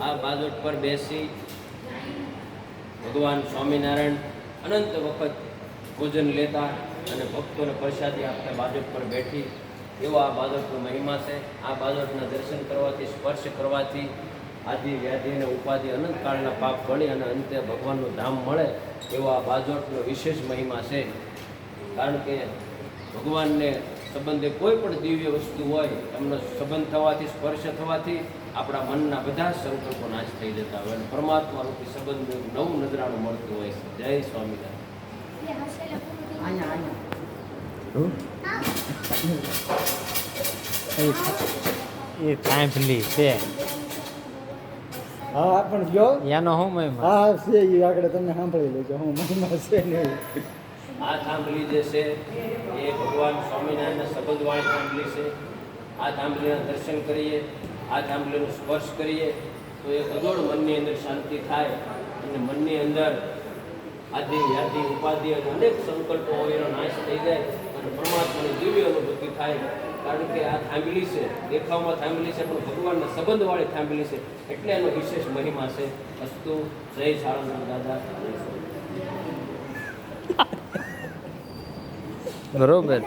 આ બાજોટ પર બેસી ભગવાન સ્વામિનારાયણ અનંત વખત ભોજન લેતા અને ભક્તોને પ્રસાદી આપતા બાજોટ પર બેઠી એવો આ બાજોટનો મહિમા છે. આ બાજોટના દર્શન કરવાથી, સ્પર્શ કરવાથી આદિ વ્યાધિ અને ઉપાધિ અનંતકાળના પાપ બળી અને અંતે ભગવાનનું ધામ મળે એવો આ બાજોટનો વિશેષ મહિમા છે. કારણ કે ભગવાનને સંબંધે કોઈ પણ દિવ્ય વસ્તુ હોય એમનો સંબંધ થવાથી, સ્પર્શ થવાથી આપણા મનના બધા સંકલ્પો નાશ થઈ જતા હોય અને પરમાત્મા રૂપી સંબંધ નવું નજરાણું મળતું હોય છે. જય સ્વામિનારાયણ. એ થાંભલી છે. હા પણ જો એનો શું મહિમા? હા છે એ આગળ તમે સાંભળી લેજો હું મહિમા છે નહીં. આ થાંભલી જે છે એ ભગવાન સ્વામિનારાયણના સંબંધવાળી થાંભલી છે. આ થાંભલીના દર્શન કરીએ, આ થાંભલીનો સ્પર્શ કરીએ તો એક અજોડ મનની અંદર શાંતિ થાય અને મનની અંદર આદિ વ્યાધિ ઉપાધિ અને અનેક સંકલ્પો હોય એનો નાશ થઈ જાય અને પરમાત્માની દિવ્ય અનુભૂતિ થાય. કારણ કે આ થાંભલી છે, દેખાવમાં થાંભલી છે પણ ભગવાનના સંબંધવાળી થાંભલી છે એટલે એનો વિશેષ મહિમા છે. અસ્તુ. જય સાળંગપુર દાદા. બરોબર.